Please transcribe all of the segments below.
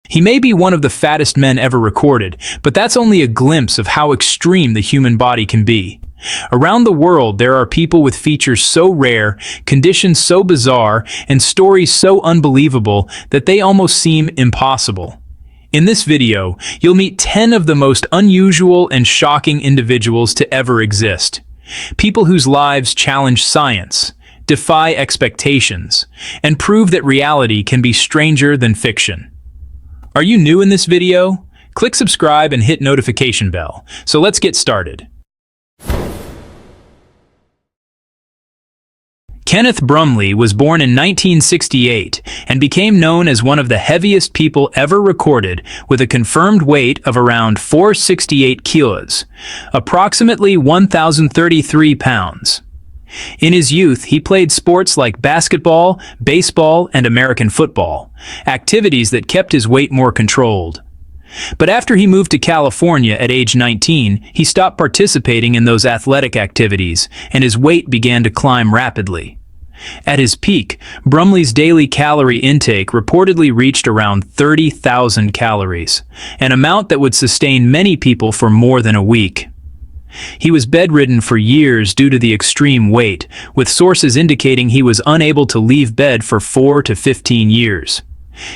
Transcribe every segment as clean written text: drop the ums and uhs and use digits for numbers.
He may be one of the fattest men ever recorded, but that's only a glimpse of how extreme the human body can be. Around the world, there are people with features so rare, conditions so bizarre, and stories so unbelievable that they almost seem impossible. In this video, you'll meet 10 of the most unusual and shocking individuals to ever exist. People whose lives challenge science, defy expectations, and prove that reality can be stranger than fiction. Are you new in this video? Click subscribe and hit notification bell. So let's get started. Kenneth Brumley was born in 1968 and became known as one of the heaviest people ever recorded, with a confirmed weight of around 468 kilos, approximately 1,033 pounds. In his youth, he played sports like basketball, baseball, and American football, activities that kept his weight more controlled. But after he moved to California at age 19, he stopped participating in those athletic activities, and his weight began to climb rapidly. At his peak, Brumley's daily calorie intake reportedly reached around 30,000 calories, an amount that would sustain many people for more than a week. He was bedridden for years due to the extreme weight, with sources indicating he was unable to leave bed for 4 to 15 years.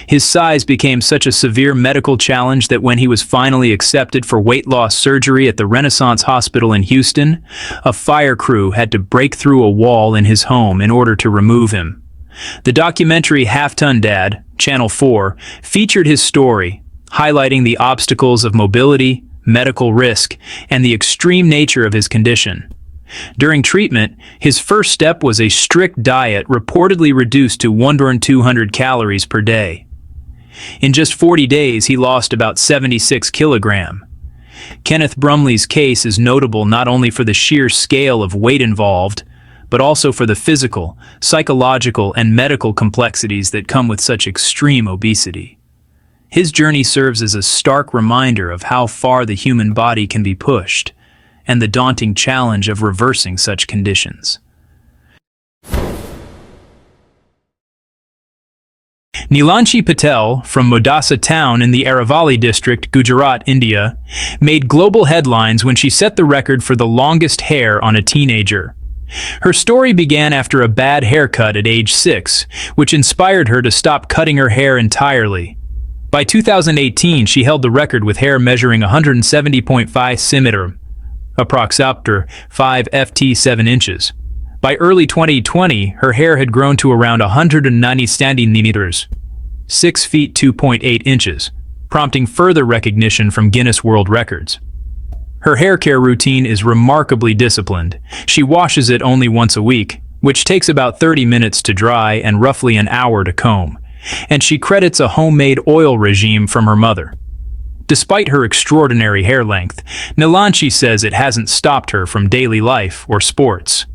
His size became such a severe medical challenge that when he was finally accepted for weight loss surgery at the Renaissance Hospital in Houston, a fire crew had to break through a wall in his home in order to remove him. The documentary Half-Ton Dad, Channel 4, featured his story, highlighting the obstacles of mobility, medical risk, and the extreme nature of his condition. During treatment, his first step was a strict diet reportedly reduced to 1,200 calories per day. In just 40 days, he lost about 76 kilograms. Kenneth Brumley's case is notable not only for the sheer scale of weight involved, but also for the physical, psychological, and medical complexities that come with such extreme obesity. His journey serves as a stark reminder of how far the human body can be pushed, and the daunting challenge of reversing such conditions. Nilanchi Patel, from Modasa town in the Aravalli district, Gujarat, India, made global headlines when she set the record for the longest hair on a teenager. Her story began after a bad haircut at age 6, which inspired her to stop cutting her hair entirely. By 2018, she held the record with hair measuring 170.5 cm, approximately 5 ft 7 inches. By early 2020, her hair had grown to around 190 centimeters, 6 feet 2.8 inches, prompting further recognition from Guinness World Records. Her hair care routine is remarkably disciplined. She washes it only once a week, which takes about 30 minutes to dry and roughly an hour to comb. And she credits a homemade oil regime from her mother. Despite her extraordinary hair length, Nilanchi says it hasn't stopped her from daily life or sports.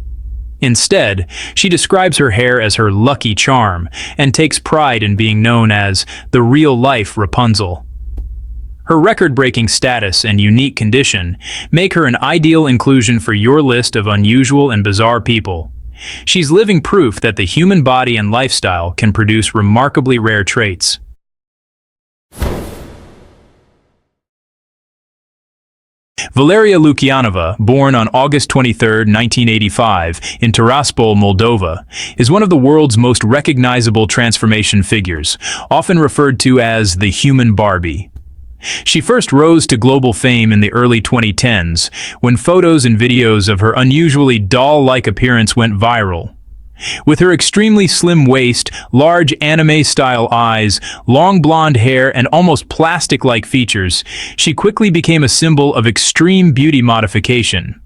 Instead, she describes her hair as her lucky charm and takes pride in being known as the real-life Rapunzel. Her record-breaking status and unique condition make her an ideal inclusion for your list of unusual and bizarre people. She's living proof that the human body and lifestyle can produce remarkably rare traits. Valyriia Lucanova, born on August 23, 1985, in Tiraspol, Moldova, is one of the world's most recognizable transformation figures, often referred to as the human Barbie. She first rose to global fame in the early 2010s, when photos and videos of her unusually doll-like appearance went viral. With her extremely slim waist, large anime-style eyes, long blonde hair, and almost plastic-like features, she quickly became a symbol of extreme beauty modification.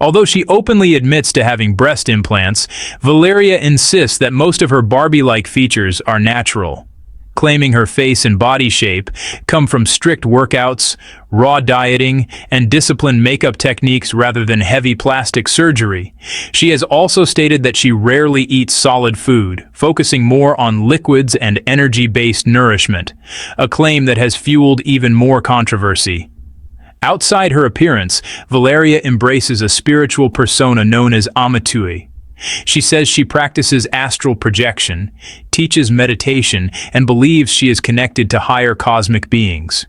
Although she openly admits to having breast implants, Valyriia insists that most of her Barbie-like features are natural, claiming her face and body shape come from strict workouts, raw dieting, and disciplined makeup techniques rather than heavy plastic surgery. She has also stated that she rarely eats solid food, focusing more on liquids and energy-based nourishment, a claim that has fueled even more controversy. Outside her appearance, Valyriia embraces a spiritual persona known as Amatui. She says she practices astral projection, teaches meditation, and believes she is connected to higher cosmic beings.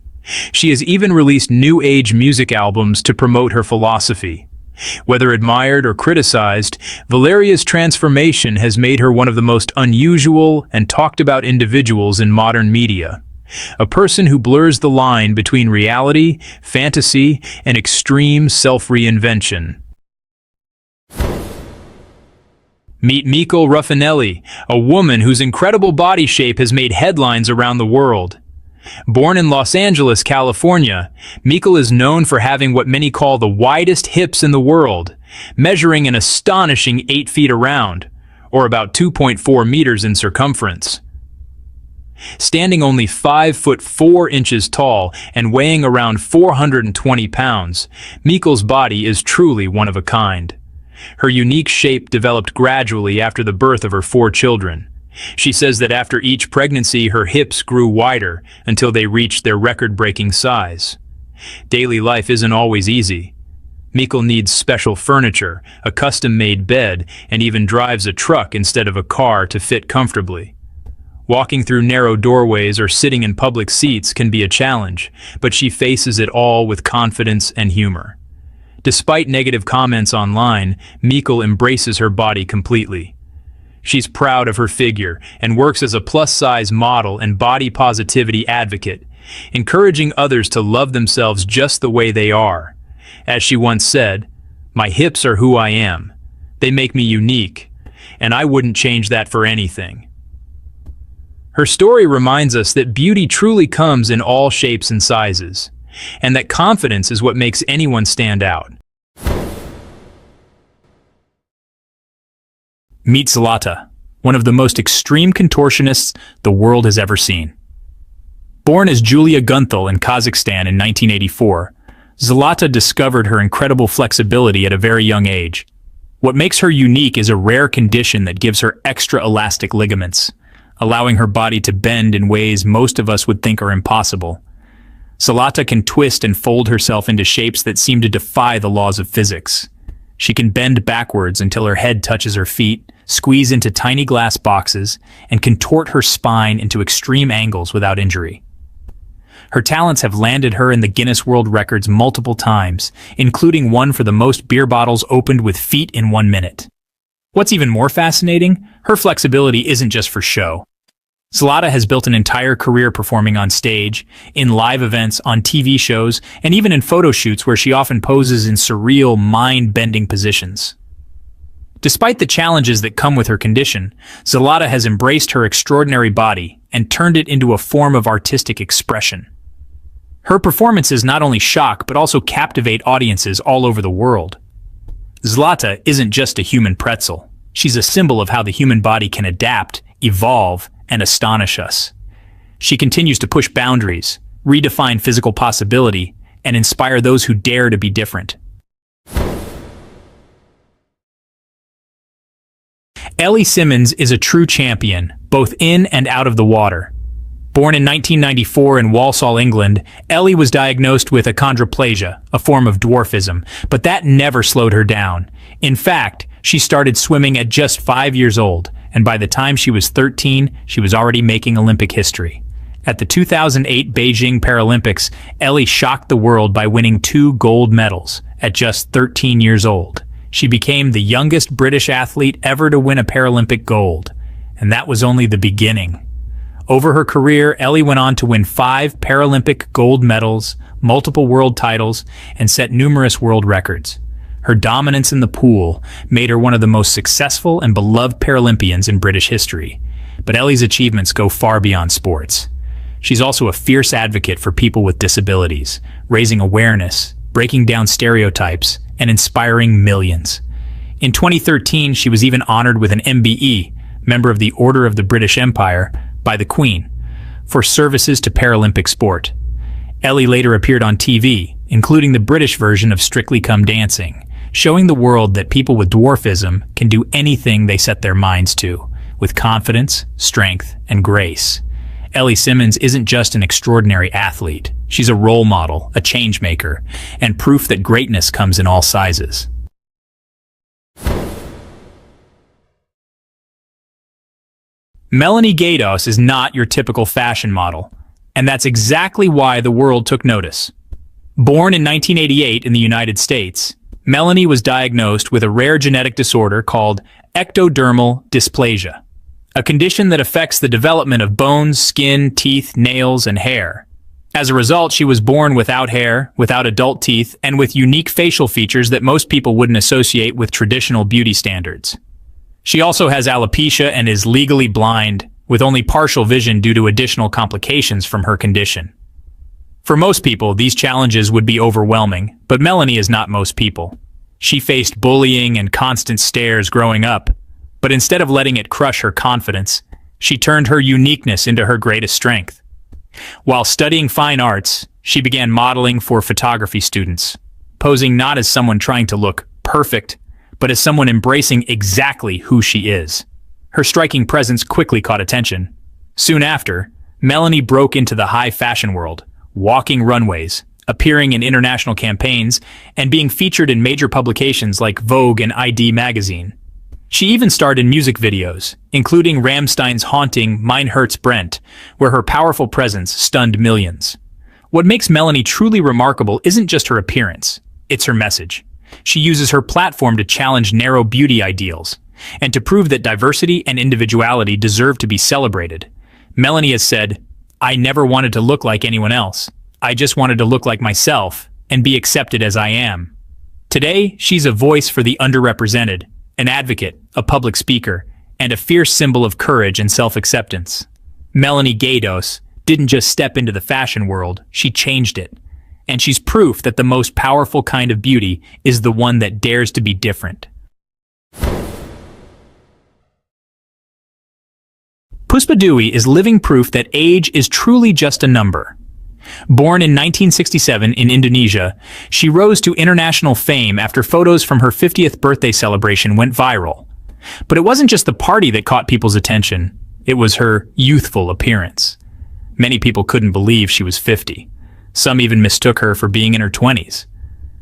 She has even released New Age music albums to promote her philosophy. Whether admired or criticized, Valyria's transformation has made her one of the most unusual and talked about individuals in modern media. A person who blurs the line between reality, fantasy, and extreme self-reinvention. Meet Mikl Rafanelli, a woman whose incredible body shape has made headlines around the world. Born in Los Angeles, California, Mikl is known for having what many call the widest hips in the world, measuring an astonishing 8 feet around, or about 2.4 meters in circumference. Standing only 5 foot 4 inches tall and weighing around 420 pounds, Mikl's body is truly one of a kind. Her unique shape developed gradually after the birth of her 4 children. She says that after each pregnancy, her hips grew wider until they reached their record-breaking size. Daily life isn't always easy. Mikl needs special furniture, a custom-made bed, and even drives a truck instead of a car to fit comfortably. Walking through narrow doorways or sitting in public seats can be a challenge, but she faces it all with confidence and humor. Despite negative comments online, Mikl embraces her body completely. She's proud of her figure and works as a plus-size model and body positivity advocate, encouraging others to love themselves just the way they are. As she once said, "My hips are who I am. They make me unique, and I wouldn't change that for anything." Her story reminds us that beauty truly comes in all shapes and sizes, and that confidence is what makes anyone stand out. Meet Zelata, one of the most extreme contortionists the world has ever seen. Born as Julia Gunthal in Kazakhstan in 1984, Zelata discovered her incredible flexibility at a very young age. What makes her unique is a rare condition that gives her extra elastic ligaments, allowing her body to bend in ways most of us would think are impossible. Zelata can twist and fold herself into shapes that seem to defy the laws of physics. She can bend backwards until her head touches her feet, squeeze into tiny glass boxes, and contort her spine into extreme angles without injury. Her talents have landed her in the Guinness World Records multiple times, including one for the most beer bottles opened with feet in 1 minute. What's even more fascinating, her flexibility isn't just for show. Zelata has built an entire career performing on stage, in live events, on TV shows, and even in photo shoots where she often poses in surreal, mind-bending positions. Despite the challenges that come with her condition, Zelata has embraced her extraordinary body and turned it into a form of artistic expression. Her performances not only shock but also captivate audiences all over the world. Zelata isn't just a human pretzel. She's a symbol of how the human body can adapt, evolve, and astonish us. She continues to push boundaries, redefine physical possibility, and inspire those who dare to be different. Ellie Simmons is a true champion, both in and out of the water. Born in 1994 in Walsall, England, Ellie was diagnosed with achondroplasia, a form of dwarfism, but that never slowed her down. In fact, she started swimming at just 5 years old, and by the time she was 13, she was already making Olympic history. At the 2008 Beijing Paralympics, Ellie shocked the world by winning 2 gold medals at just 13 years old. She became the youngest British athlete ever to win a Paralympic gold, and that was only the beginning. Over her career, Ellie went on to win 5 Paralympic gold medals, multiple world titles, and set numerous world records. Her dominance in the pool made her one of the most successful and beloved Paralympians in British history. But Ellie's achievements go far beyond sports. She's also a fierce advocate for people with disabilities, raising awareness, breaking down stereotypes, and inspiring millions. In 2013, she was even honored with an MBE, Member of the Order of the British Empire, by the Queen, for services to Paralympic sport. Ellie later appeared on TV, including the British version of Strictly Come Dancing, showing the world that people with dwarfism can do anything they set their minds to, with confidence, strength, and grace. Ellie Simmons isn't just an extraordinary athlete. She's a role model, a change maker, and proof that greatness comes in all sizes. Melanie Gados is not your typical fashion model, and that's exactly why the world took notice. Born in 1988 in the United States, Melanie was diagnosed with a rare genetic disorder called ectodermal dysplasia, a condition that affects the development of bones, skin, teeth, nails, and hair. As a result, she was born without hair, without adult teeth, and with unique facial features that most people wouldn't associate with traditional beauty standards. She also has alopecia and is legally blind, with only partial vision due to additional complications from her condition. For most people, these challenges would be overwhelming, but Melanie is not most people. She faced bullying and constant stares growing up, but instead of letting it crush her confidence, she turned her uniqueness into her greatest strength. While studying fine arts, she began modeling for photography students, posing not as someone trying to look perfect, but as someone embracing exactly who she is. Her striking presence quickly caught attention. Soon after, Melanie broke into the high fashion world, walking runways, appearing in international campaigns, and being featured in major publications like Vogue and ID magazine. She even starred in music videos, including Rammstein's haunting Mein Herz brennt, where her powerful presence stunned millions. What makes Melanie truly remarkable isn't just her appearance, it's her message. She uses her platform to challenge narrow beauty ideals, and to prove that diversity and individuality deserve to be celebrated. Melanie has said, "I never wanted to look like anyone else. I just wanted to look like myself and be accepted as I am." Today, she's a voice for the underrepresented, an advocate, a public speaker, and a fierce symbol of courage and self-acceptance. Melanie Gados didn't just step into the fashion world, she changed it. And she's proof that the most powerful kind of beauty is the one that dares to be different. Pussadooie is living proof that age is truly just a number. Born in 1967 in Indonesia, she rose to international fame after photos from her 50th birthday celebration went viral. But it wasn't just the party that caught people's attention, it was her youthful appearance. Many people couldn't believe she was 50. Some even mistook her for being in her 20s.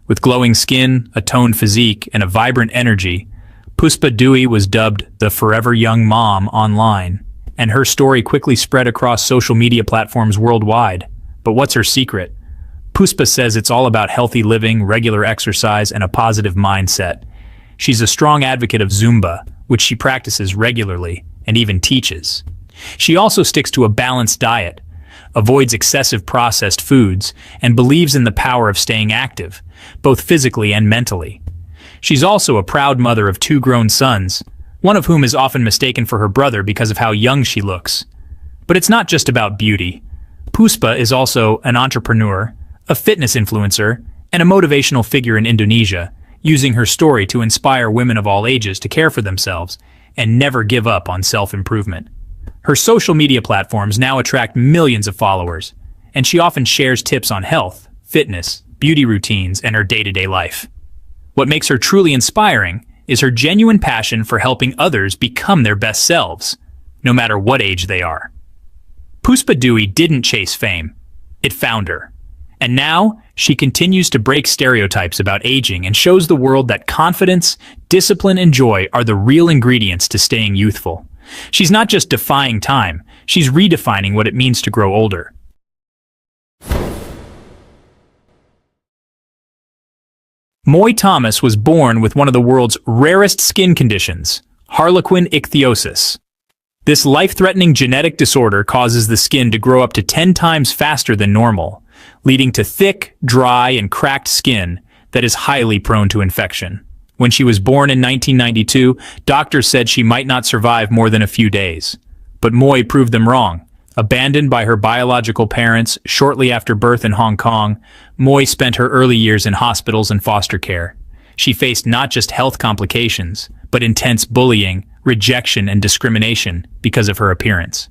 With glowing skin, a toned physique, and a vibrant energy, Pussadooie was dubbed the Forever Young Mom online, and her story quickly spread across social media platforms worldwide. But what's her secret? Puspa says it's all about healthy living, regular exercise, and a positive mindset. She's a strong advocate of Zumba, which she practices regularly and even teaches. She also sticks to a balanced diet, avoids excessive processed foods, and believes in the power of staying active, both physically and mentally. She's also a proud mother of 2 grown sons, one of whom is often mistaken for her brother because of how young she looks. But it's not just about beauty. Puspa is also an entrepreneur, a fitness influencer, and a motivational figure in Indonesia, using her story to inspire women of all ages to care for themselves and never give up on self-improvement. Her social media platforms now attract millions of followers, and she often shares tips on health, fitness, beauty routines, and her day-to-day life. What makes her truly inspiring is her genuine passion for helping others become their best selves, no matter what age they are. Pussadooie didn't chase fame, it found her. And now, she continues to break stereotypes about aging and shows the world that confidence, discipline, and joy are the real ingredients to staying youthful. She's not just defying time, she's redefining what it means to grow older. Moy Thomas was born with one of the world's rarest skin conditions, harlequin ichthyosis. This life-threatening genetic disorder causes the skin to grow up to 10 times faster than normal, leading to thick, dry, and cracked skin that is highly prone to infection. When she was born in 1992, doctors said she might not survive more than a few days. But Moy proved them wrong. Abandoned by her biological parents shortly after birth in Hong Kong, Moy spent her early years in hospitals and foster care. She faced not just health complications, but intense bullying, rejection, and discrimination because of her appearance.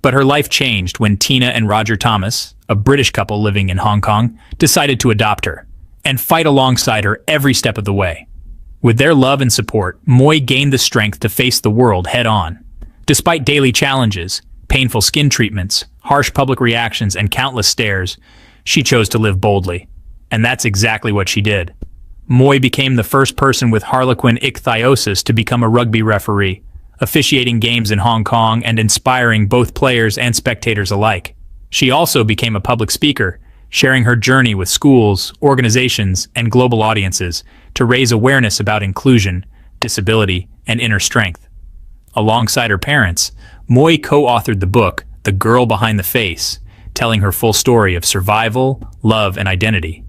But her life changed when Tina and Roger Thomas, a British couple living in Hong Kong, decided to adopt her and fight alongside her every step of the way. With their love and support, Moy gained the strength to face the world head-on. Despite daily challenges, painful skin treatments, harsh public reactions, and countless stares, she chose to live boldly. And that's exactly what she did. Moy became the first person with harlequin ichthyosis to become a rugby referee, officiating games in Hong Kong and inspiring both players and spectators alike. She also became a public speaker, sharing her journey with schools, organizations, and global audiences to raise awareness about inclusion, disability, and inner strength. Alongside her parents, Moy co-authored the book, The Girl Behind the Face, telling her full story of survival, love, and identity.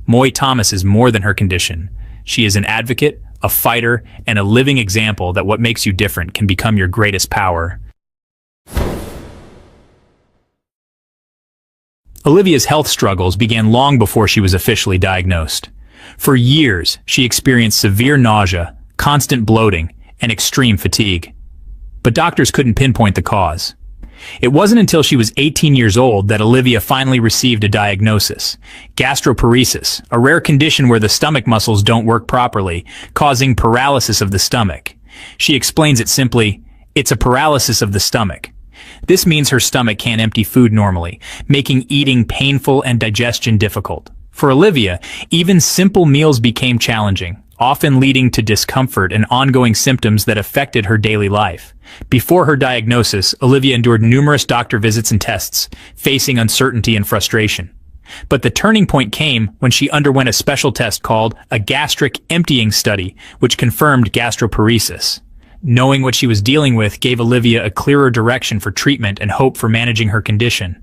Moy Thomas is more than her condition. She is an advocate, a fighter, and a living example that what makes you different can become your greatest power. Olivia's health struggles began long before she was officially diagnosed. For years, she experienced severe nausea, constant bloating, and extreme fatigue. But doctors couldn't pinpoint the cause. It wasn't until she was 18 years old that Olivia finally received a diagnosis: gastroparesis, a rare condition where the stomach muscles don't work properly, causing paralysis of the stomach. She explains it simply, it's a paralysis of the stomach. This means her stomach can't empty food normally, making eating painful and digestion difficult. For Olivia, even simple meals became challenging, often leading to discomfort and ongoing symptoms that affected her daily life. Before her diagnosis, Olivia endured numerous doctor visits and tests, facing uncertainty and frustration. But the turning point came when she underwent a special test called a gastric emptying study, which confirmed gastroparesis. Knowing what she was dealing with gave Olivia a clearer direction for treatment and hope for managing her condition.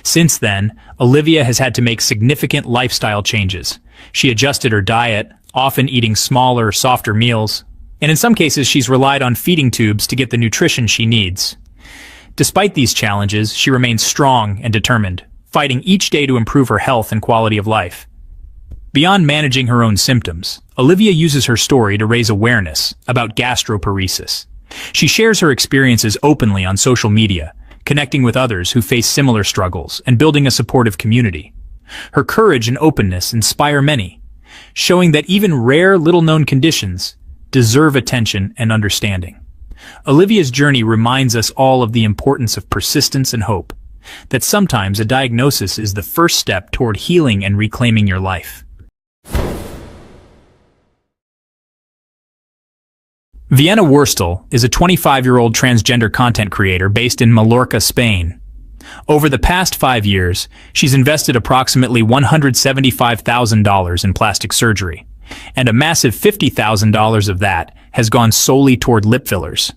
Since then, Olivia has had to make significant lifestyle changes. She adjusted her diet, often eating smaller, softer meals, and in some cases she's relied on feeding tubes to get the nutrition she needs. Despite these challenges, she remains strong and determined, fighting each day to improve her health and quality of life. Beyond managing her own symptoms, Olivia uses her story to raise awareness about gastroparesis. She shares her experiences openly on social media, connecting with others who face similar struggles and building a supportive community. Her courage and openness inspire many, showing that even rare, little-known conditions deserve attention and understanding. Olivia's journey reminds us all of the importance of persistence and hope, that sometimes a diagnosis is the first step toward healing and reclaiming your life. Vienna Worsttol is a 25-year-old transgender content creator based in Mallorca, Spain. Over the past 5 years, she's invested approximately $175,000 in plastic surgery, and a massive $50,000 of that has gone solely toward lip fillers.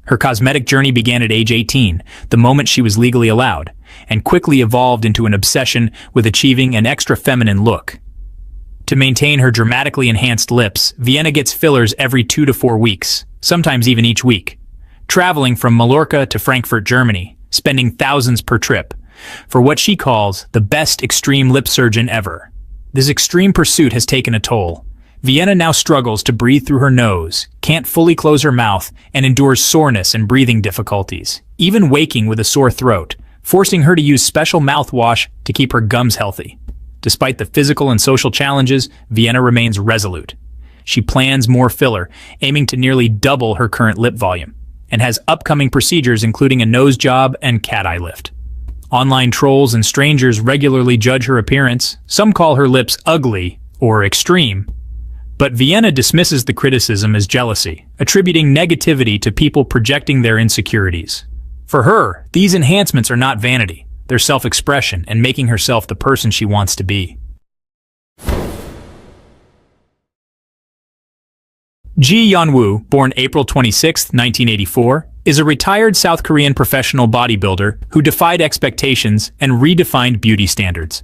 Her cosmetic journey began at age 18, the moment she was legally allowed, and quickly evolved into an obsession with achieving an extra feminine look. To maintain her dramatically enhanced lips, Vienna gets fillers every 2 to 4 weeks, sometimes even each week, traveling from Mallorca to Frankfurt, Germany, spending thousands per trip, for what she calls the best extreme lip surgeon ever. This extreme pursuit has taken a toll. Vienna now struggles to breathe through her nose, can't fully close her mouth, and endures soreness and breathing difficulties, even waking with a sore throat, forcing her to use special mouthwash to keep her gums healthy. Despite the physical and social challenges, Vienna remains resolute. She plans more filler, aiming to nearly double her current lip volume, and has upcoming procedures including a nose job and cat eye lift. Online trolls and strangers regularly judge her appearance. Some call her lips ugly or extreme. But Vienna dismisses the criticism as jealousy, attributing negativity to people projecting their insecurities. For her, these enhancements are not vanity. They're self-expression and making herself the person she wants to be. Ji Yeonwoo, born April 26, 1984, is a retired South Korean professional bodybuilder who defied expectations and redefined beauty standards.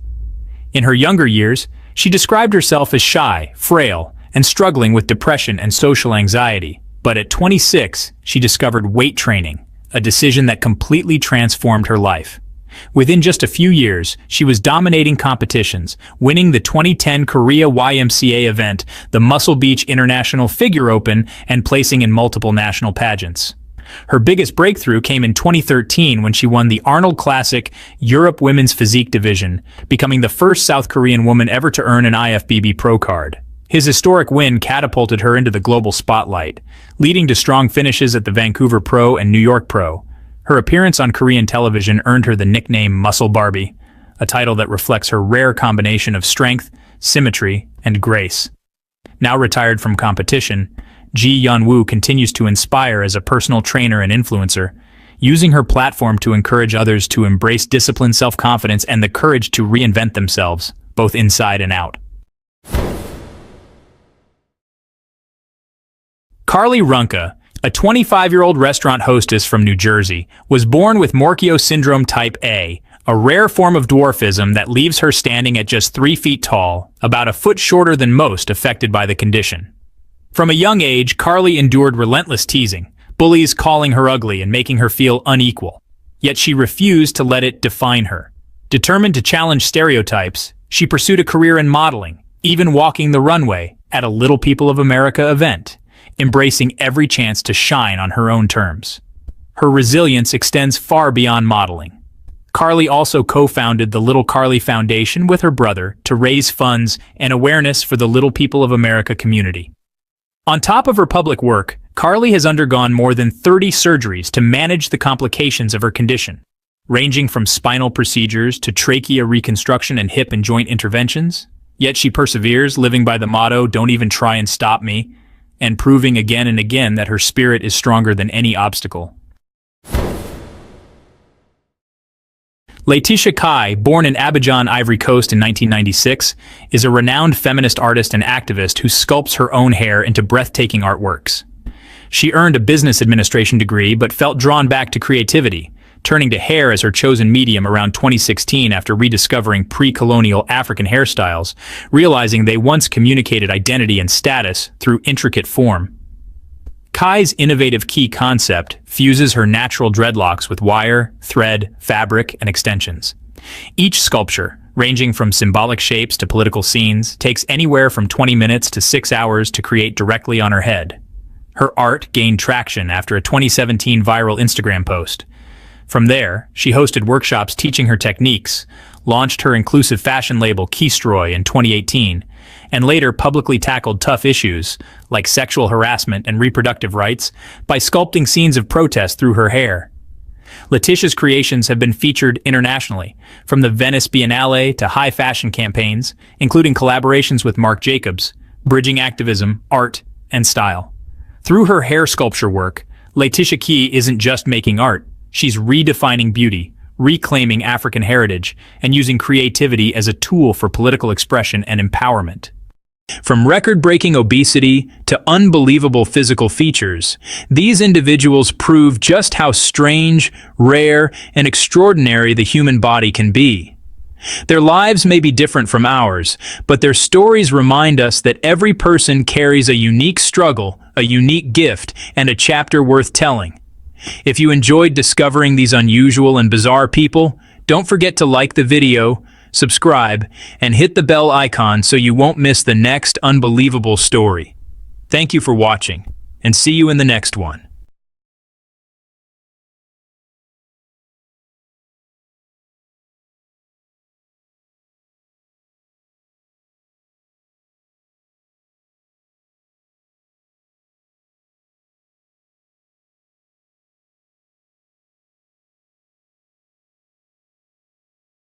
In her younger years, she described herself as shy, frail, and struggling with depression and social anxiety. But at 26, she discovered weight training, a decision that completely transformed her life. Within just a few years, she was dominating competitions, winning the 2010 Korea YMCA event, the Muscle Beach International Figure Open, and placing in multiple national pageants. Her biggest breakthrough came in 2013 when she won the Arnold Classic Europe Women's Physique Division, becoming the first South Korean woman ever to earn an IFBB Pro card. His historic win catapulted her into the global spotlight, leading to strong finishes at the Vancouver Pro and New York Pro. Her appearance on Korean television earned her the nickname Muscle Barbie, a title that reflects her rare combination of strength, symmetry, and grace. Now retired from competition, Ji Yeonwoo continues to inspire as a personal trainer and influencer, using her platform to encourage others to embrace discipline, self-confidence, and the courage to reinvent themselves, both inside and out. Carly Runka, a 25-year-old restaurant hostess from New Jersey, was born with Morquio syndrome type A, a rare form of dwarfism that leaves her standing at just 3 feet tall, about a foot shorter than most affected by the condition. From a young age, Carly endured relentless teasing, bullies calling her ugly and making her feel unequal. Yet she refused to let it define her. Determined to challenge stereotypes, she pursued a career in modeling, even walking the runway at a Little People of America event, embracing every chance to shine on her own terms. Her resilience extends far beyond modeling. Carly also co-founded the Little Carly Foundation with her brother to raise funds and awareness for the Little People of America community. On top of her public work, Carly has undergone more than 30 surgeries to manage the complications of her condition, ranging from spinal procedures to trachea reconstruction and hip and joint interventions. Yet she perseveres, living by the motto, "Don't even try and stop me," and proving again and again that her spirit is stronger than any obstacle. Leticia Kai, born in Abidjan, Ivory Coast in 1996, is a renowned feminist artist and activist who sculpts her own hair into breathtaking artworks. She earned a business administration degree but felt drawn back to creativity, turning to hair as her chosen medium around 2016 after rediscovering pre-colonial African hairstyles, realizing they once communicated identity and status through intricate form. Kai's innovative key concept fuses her natural dreadlocks with wire, thread, fabric, and extensions. Each sculpture, ranging from symbolic shapes to political scenes, takes anywhere from 20 minutes to 6 hours to create directly on her head. Her art gained traction after a 2017 viral Instagram post. From there, she hosted workshops teaching her techniques, launched her inclusive fashion label Keystroy in 2018, and later publicly tackled tough issues like sexual harassment and reproductive rights by sculpting scenes of protest through her hair. Leticia's creations have been featured internationally, from the Venice Biennale to high fashion campaigns, including collaborations with Marc Jacobs, bridging activism, art, and style. Through her hair sculpture work, Leticia Kai isn't just making art, she's redefining beauty, reclaiming African heritage, and using creativity as a tool for political expression and empowerment. From record-breaking obesity to unbelievable physical features, these individuals prove just how strange, rare, and extraordinary the human body can be. Their lives may be different from ours, but their stories remind us that every person carries a unique struggle, a unique gift, and a chapter worth telling. If you enjoyed discovering these unusual and bizarre people, don't forget to like the video, subscribe, and hit the bell icon so you won't miss the next unbelievable story. Thank you for watching, and see you in the next one.